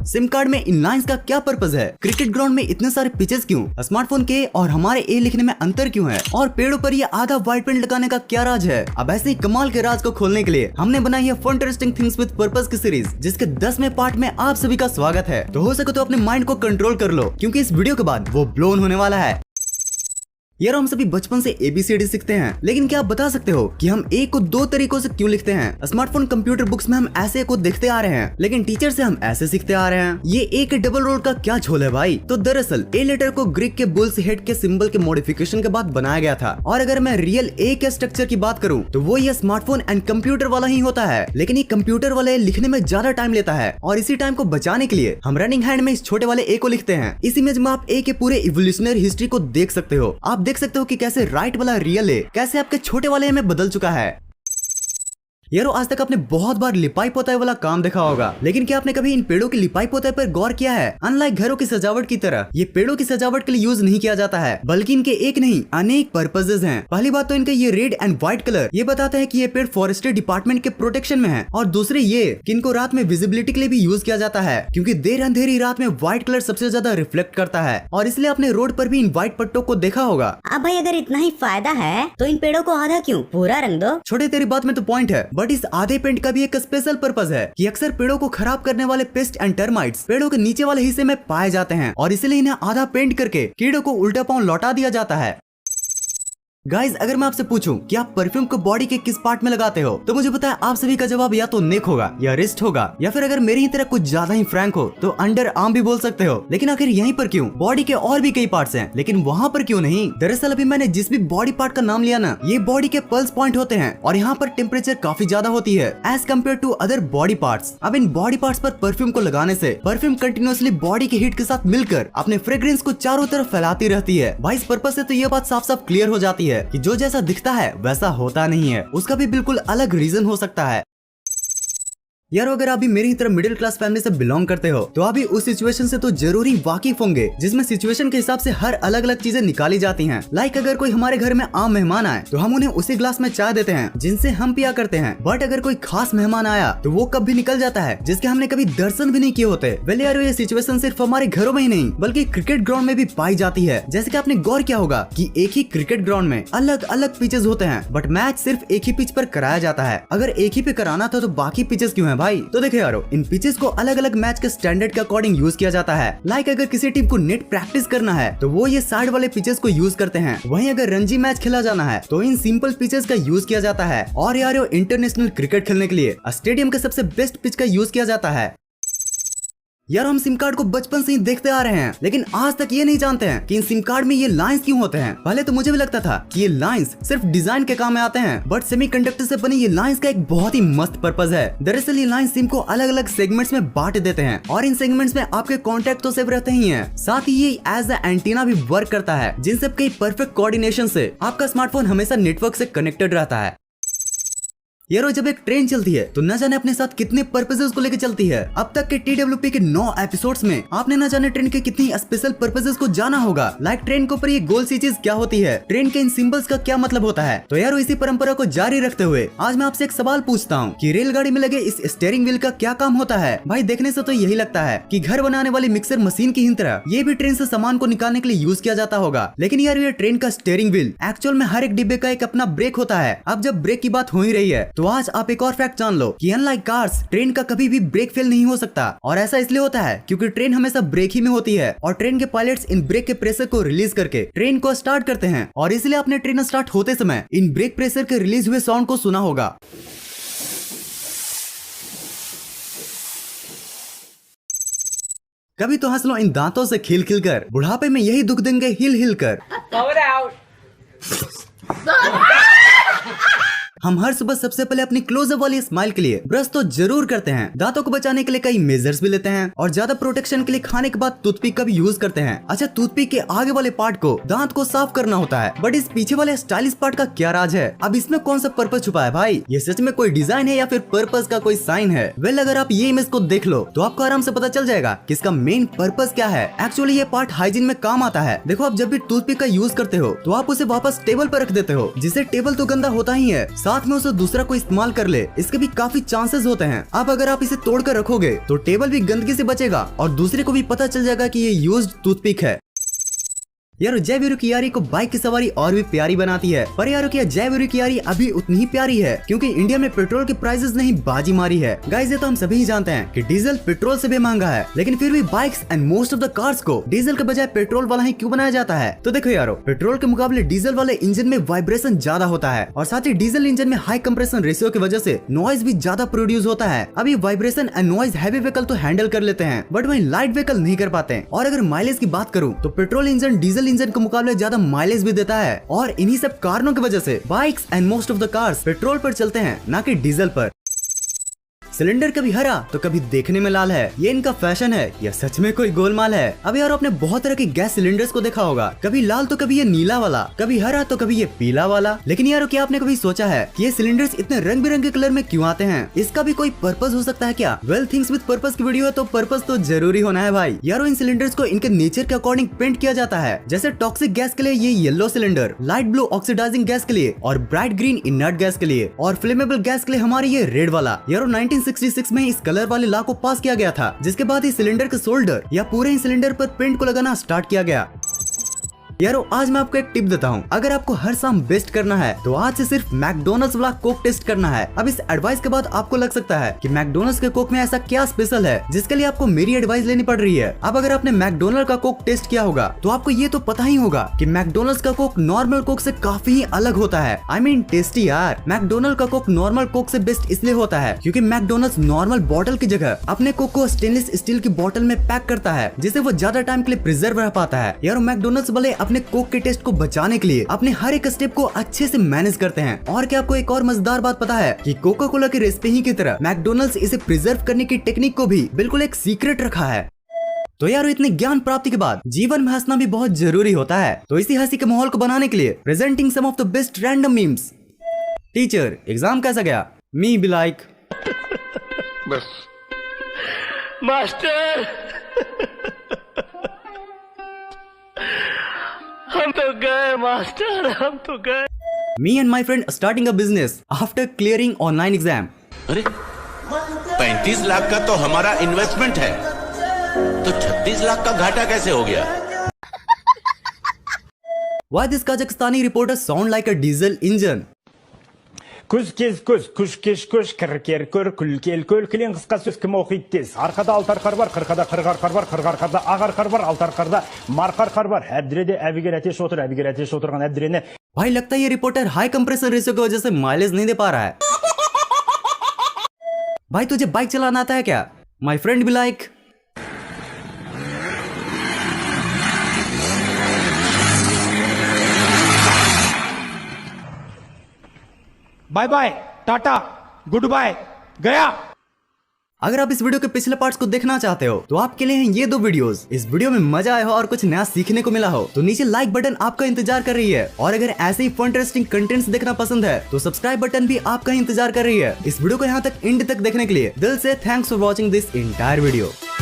SIM card में इन lines का क्या पर्पज है? क्रिकेट ग्राउंड में इतने सारे पिचेस क्यों? स्मार्टफोन के और हमारे ए लिखने में अंतर क्यों है? और पेड़ों पर ये आधा व्हाइट पेंट लगाने का क्या राज है? अब ऐसे ही कमाल के राज को खोलने के लिए हमने बनाई है fun interesting things with purpose की सीरीज, जिसके 10वें पार्ट में आप सभी का स्वागत है। तो हो सके तो अपने माइंड को कंट्रोल कर लो, क्योंकि इस वीडियो के बाद वो ब्लोन होने वाला है। यार हम सभी बचपन से ABCD सीखते हैं, लेकिन क्या आप बता सकते हो कि हम ए को दो तरीकों से क्यों लिखते हैं? स्मार्टफोन कंप्यूटर बुक्स में हम ऐसे को देखते आ रहे हैं, लेकिन टीचर से हम ऐसे सीखते आ रहे हैं। ये ए के डबल रोल का क्या झोल है भाई? तो दरअसल ए लेटर को ग्रीक के बुल्स हेड के सिंबल के मॉडिफिकेशन के बाद बनाया गया था। और अगर मैं रियल ए के स्ट्रक्चर की बात करूँ तो वो ये स्मार्टफोन एंड कंप्यूटर वाला ही होता है, लेकिन ये कंप्यूटर वाले लिखने में ज्यादा टाइम लेता है। और इसी टाइम को बचाने के लिए हम रनिंग हैंड में इस छोटे वाले ए को लिखते हैं। इस इमेज में आप ए के पूरे इवोल्यूशनरी हिस्ट्री को देख सकते हो। आप देख सकते हो कि कैसे राइट वाला रियल है कैसे आपके छोटे वाले में बदल चुका है। यारो आज तक आपने बहुत बार लिपाई पोताई वाला काम देखा होगा, लेकिन क्या आपने कभी इन पेड़ों की लिपाई पोताई पर गौर किया है? अनलाइक घरों की सजावट की तरह ये पेड़ों की सजावट के लिए यूज नहीं किया जाता है, बल्कि इनके एक नहीं अनेक पर्पसेस हैं। पहली बात तो इनका ये रेड एंड व्हाइट कलर ये बताता है कि ये पेड़ फॉरेस्ट्री डिपार्टमेंट के प्रोटेक्शन में है। और दूसरे ये कि इनको रात में विजिबिलिटी के लिए भी यूज किया जाता है, क्योंकि देर अंधेरी रात में व्हाइट कलर सबसे ज्यादा रिफ्लेक्ट करता है। और इसलिए आपने रोड पर भी इन व्हाइट पट्टों को देखा होगा। अब भाई अगर इतना ही फायदा है तो इन पेड़ों को आधा क्यों पूरा रंग दो। छोटे तेरी बात में तो पॉइंट है, बट इस आधे पेंट का भी एक स्पेशल पर्पस है कि अक्सर पेड़ों को खराब करने वाले पेस्ट एंड टर्माइट्स पेड़ों के नीचे वाले हिस्से में पाए जाते हैं, और इसलिए इन्हें आधा पेंट करके कीड़ों को उल्टा पांव लौटा दिया जाता है। गाइज अगर मैं आपसे पूछूं कि आप परफ्यूम को बॉडी के किस पार्ट में लगाते हो, तो मुझे पता है आप सभी का जवाब या तो नेक होगा या रिस्ट होगा, या फिर अगर मेरी ही तरह कुछ ज्यादा ही फ्रैंक हो तो अंडर आर्म भी बोल सकते हो। लेकिन आखिर यहीं पर क्यों? बॉडी के और भी कई पार्ट्स हैं, लेकिन वहाँ पर क्यों नहीं? दरअसल अभी मैंने जिस भी बॉडी पार्ट का नाम लिया ना, ये बॉडी के पल्स पॉइंट होते हैं, और यहाँ पर टेम्परेचर काफी ज्यादा होती है as compare to other body parts. अब इन बॉडी पार्ट्स पर परफ्यूम को लगाने से परफ्यूम कंटिन्यूअसली बॉडी के हीट के साथ मिलकर अपने फ्रेग्रेंस को चारों तरफ फैलाती रहती है। भाई इस पर्पस से तो ये बात साफ साफ क्लियर हो जाती है कि जो जैसा दिखता है वैसा होता नहीं है, उसका भी बिल्कुल अलग रीजन हो सकता है। यार अगर आप भी मेरी तरह मिडिल क्लास फैमिली से बिलोंग करते हो तो आप भी उस सिचुएशन से तो जरूरी वाकिफ होंगे, जिसमें सिचुएशन के हिसाब से हर अलग अलग चीजें निकाली जाती हैं। लाइक अगर कोई हमारे घर में आम मेहमान आए तो हम उन्हें उसी ग्लास में चाय देते हैं जिनसे हम पिया करते हैं। बट अगर कोई खास मेहमान आया तो वो कब भी निकल जाता है जिसके हमने कभी दर्शन भी नहीं किए होते। वेल यार ये सिचुएशन सिर्फ हमारे घरों में ही नहीं बल्कि क्रिकेट ग्राउंड में भी पाई जाती है। जैसे कि आपने गौर किया होगा कि एक ही क्रिकेट ग्राउंड में अलग अलग पिचेस होते हैं, बट मैच सिर्फ एक ही पिच पर कराया जाता है। अगर एक ही पे कराना था तो बाकी पिचेस क्यों है भाई? तो देखो यारो इन पिचेस को अलग अलग मैच के स्टैंडर्ड के अकॉर्डिंग यूज किया जाता है। लाइक अगर किसी टीम को नेट प्रैक्टिस करना है तो वो ये साइड वाले पिचेस को यूज करते हैं। वहीं अगर रणजी मैच खेला जाना है तो इन सिंपल पिचेस का यूज किया जाता है। और यार इंटरनेशनल क्रिकेट खेलने के लिए स्टेडियम के सबसे बेस्ट पिच का यूज किया जाता है। यार हम सिम कार्ड को बचपन से ही देखते आ रहे हैं, लेकिन आज तक ये नहीं जानते हैं कि इन सिम कार्ड में ये लाइंस क्यों होते हैं। पहले तो मुझे भी लगता था कि ये लाइंस सिर्फ डिजाइन के काम में आते हैं, बट सेमीकंडक्टर से बनी ये लाइंस का एक बहुत ही मस्त पर्पस है। दरअसल ये लाइंस सिम को अलग अलग सेगमेंट्स में बांट देते हैं, और इन सेगमेंट्स में आपके कॉन्टेक्ट तो सेव रहते ही हैं, साथ ही ये एज अ एंटीना भी वर्क करता है, जिन सब के परफेक्ट कोऑर्डिनेशन से आपका स्मार्टफोन हमेशा नेटवर्क से कनेक्टेड रहता है। यारो जब एक ट्रेन चलती है तो न जाने अपने साथ कितने पर्पसेस को लेकर चलती है। अब तक के TWP के 9 एपिसोड्स में आपने न जाने ट्रेन के कितनी स्पेशल पर्पसेस को जाना होगा। लाइक ट्रेन के ऊपर ये गोल सी चीज क्या होती है, ट्रेन के इन सिंबल्स का क्या मतलब होता है। तो यारो इसी परंपरा को जारी रखते हुए आज मैं आपसे एक सवाल पूछता हूँ कि रेलगाड़ी में लगे इस स्टीयरिंग व्हील का क्या काम होता है। भाई देखने से तो यही लगता है कि घर बनाने वाली मिक्सर मशीन की ही तरह ये भी ट्रेन से सामान को निकालने के लिए यूज किया जाता होगा। लेकिन यार ये ट्रेन का स्टीयरिंग व्हील एक्चुअल में हर एक डिब्बे का एक अपना ब्रेक होता है। अब जब ब्रेक की बात हो ही रही है तो आज आप एक और फैक्ट जान लो कि अनलाइक कार्स ट्रेन का कभी भी ब्रेक फेल नहीं हो सकता। और ऐसा इसलिए होता है क्योंकि ट्रेन हमेशा ब्रेक ही में होती है, और ट्रेन के पायलट्स इन ब्रेक के प्रेशर को रिलीज करके ट्रेन को स्टार्ट करते हैं। और इसलिए आपने ट्रेन स्टार्ट होते समय इन ब्रेक प्रेशर के रिलीज हुए साउंड को सुना होगा। कभी तो हंस लो इन दांतों से खिल खिल कर, बुढ़ापे में यही दुख देंगे हिल हिल कर। हम हर सुबह सबसे पहले अपनी क्लोजअप वाली स्माइल के लिए ब्रश तो जरूर करते हैं। दांतों को बचाने के लिए कई मेजर्स भी लेते हैं, और ज्यादा प्रोटेक्शन के लिए खाने के बाद टूथपिक का भी यूज करते हैं। अच्छा टूथपिक के आगे वाले पार्ट को दांत को साफ करना होता है, बट इस पीछे वाले स्टाइलिश पार्ट का क्या राज है? अब इसमें कौन सा पर्पस छुपा है भाई? ये सच में कोई डिजाइन है या फिर पर्पस का कोई साइन है? वेल अगर आप ये इमेज को देख लो तो आपको आराम से पता चल जाएगा कि इसका मेन पर्पस क्या है। एक्चुअली ये पार्ट हाइजीन में काम आता है। देखो आप जब भी टूथपिक का यूज करते हो तो आप उसे वापस टेबल पर रख देते हो, जिससे टेबल तो गंदा होता ही है, साथ में उसे दूसरा कोई इस्तेमाल कर ले, इसके भी काफी चांसेस होते हैं। अब अगर आप इसे तोड़ कर रखोगे तो टेबल भी गंदगी से बचेगा और दूसरे को भी पता चल जाएगा कि ये यूज्ड टूथपिक है। यारो जयवीरू की यारी को बाइक की सवारी और भी प्यारी बनाती है, पर यारो क्या जयवीरू की यारी अभी उतनी ही प्यारी है क्योंकि इंडिया में पेट्रोल के प्राइसेस ने ही बाजी मारी है। गाइस ये तो हम सभी ही जानते हैं कि डीजल पेट्रोल से भी महंगा है, लेकिन फिर भी bikes and most of the cars को डीजल के बजाय पेट्रोल वाला ही क्यों बनाया जाता है? तो देखो यारो, पेट्रोल के मुकाबले डीजल वाले इंजन में वाइब्रेशन ज्यादा होता है और साथ ही डीजल इंजन में हाई कंप्रेशन रेशियो की वजह से नॉइज भी ज्यादा प्रोड्यूस होता है। अभी vibration and noise heavy vehicle तो हैंडल कर लेते हैं, बट वही लाइट व्हीकल नहीं कर पाते। और अगर माइलेज की बात करूँ तो पेट्रोल इंजन डीजल इंजन के मुकाबले माइलेज भी देता है और इन्हीं सब कारणों की वजह से bikes and most of the cars petrol पर चलते हैं, ना कि डीजल पर। सिलेंडर कभी हरा तो कभी देखने में लाल है, ये इनका फैशन है या सच में कोई गोलमाल है? अब यार आपने बहुत तरह के गैस सिलेंडर्स को देखा होगा, कभी लाल तो कभी ये नीला वाला, कभी हरा तो कभी ये पीला वाला। लेकिन यार क्या आपने कभी सोचा है कि ये सिलेंडर्स इतने रंग बिरंगे कलर में क्यों आते हैं? इसका भी कोई पर्पस हो सकता है क्या? वेल थिंग्स विद पर्पस की वीडियो है तो पर्पस तो जरूरी होना है भाई। यारो इन सिलेंडर्स को इनके नेचर के अकॉर्डिंग पेंट किया जाता है। जैसे टॉक्सिक गैस के लिए ये yellow cylinder, light blue oxidising gas के लिए और ब्राइट ग्रीन इनर्ट गैस के लिए, और फ्लेमेबल गैस के लिए हमारी ये रेड वाला। यारो 1966 में इस कलर वाले लॉ को पास किया गया था, जिसके बाद इस सिलेंडर के शोल्डर या पूरे सिलेंडर पर पेंट को लगाना स्टार्ट किया गया। यारो आज मैं आपको एक टिप देता हूँ, अगर आपको हर शाम बेस्ट करना है तो आज से सिर्फ मैकडोनल्ड्स वाला कोक टेस्ट करना है। अब इस एडवाइस के बाद आपको लग सकता है कि मैकडोनल्ड्स के कोक में ऐसा क्या स्पेशल है जिसके लिए आपको मेरी एडवाइस लेनी पड़ रही है। अब अगर आपने मैकडोनल्ड का कोक टेस्ट किया होगा तो आपको ये तो पता ही होगा कि मैकडोनल्ड्स का कोक नॉर्मल कोक से काफी ही अलग होता है। आई मीन टेस्टी यार। मैकडोनल्ड का कोक नॉर्मल कोक से बेस्ट इसलिए होता है क्योंकि मैकडोनल्ड्स नॉर्मल बॉटल की जगह अपने कोक को स्टेनलेस स्टील की बॉटल में पैक करता है, जिससे वो ज्यादा टाइम के लिए प्रिजर्व रह पाता है। यार मैकडोनल्ड्स वाले अपने कोक के टेस्ट को बचाने के लिए अपने हर एक स्टेप को अच्छे से मैनेज करते हैं। और क्या आपको एक और मजेदार बात पता है कि कोका कोला की रेसिपी ही की तरह मैकडोनल्ड्स इसे प्रिजर्व करने की टेक्निक को भी बिल्कुल एक सीक्रेट रखा है। तो यार इतने ज्ञान प्राप्ति के बाद जीवन में हंसना भी बहुत जरूरी होता है, तो इसी हंसी के माहौल को बनाने के लिए presenting some of the best random memes. Teacher exam कैसा गया? मी बी लाइक बस मास्टर हम तो गए मास्टर, हम तो गए। Me and my friend starting a business after clearing online exam. अरे 35 लाख का तो हमारा इन्वेस्टमेंट है, तो 36 लाख का घाटा कैसे हो गया? Why this Kazakhstani reporter sound like a diesel engine? Күз кез көз, күш кеш көш, кір кер көр, күл кел көл, кілең қысқа сөз кім оқиды тез. Арқада алты арқар бар, қырқада қырық арқар бар, қырық арқарда ақ арқар бар, алты арқарда марқа арқар бар. Әбдіреде әбігер әтеш отыр, әбігер әтеш отырған әбдірені. भाई लगता है ये रिपोर्टर हाई कंप्रेसर रेशियो की वजह से माइलेज नहीं दे पा रहा है। भाई तुझे बाइक चलाना आता है क्या? माई फ्रेंड भी like bye bye, tata, goodbye, गया। अगर आप इस वीडियो के पिछले पार्ट्स को देखना चाहते हो तो आपके लिए हैं ये दो वीडियोस। इस वीडियो में मजा आया हो और कुछ नया सीखने को मिला हो तो नीचे लाइक बटन आपका इंतजार कर रही है, और अगर ऐसे ही फन इंटरेस्टिंग कंटेंट्स देखना पसंद है तो सब्सक्राइब बटन भी आपका ही इंतजार कर रही है। इस वीडियो को यहाँ तक एंड तक देखने के लिए दिल से thanks for watching this entire video.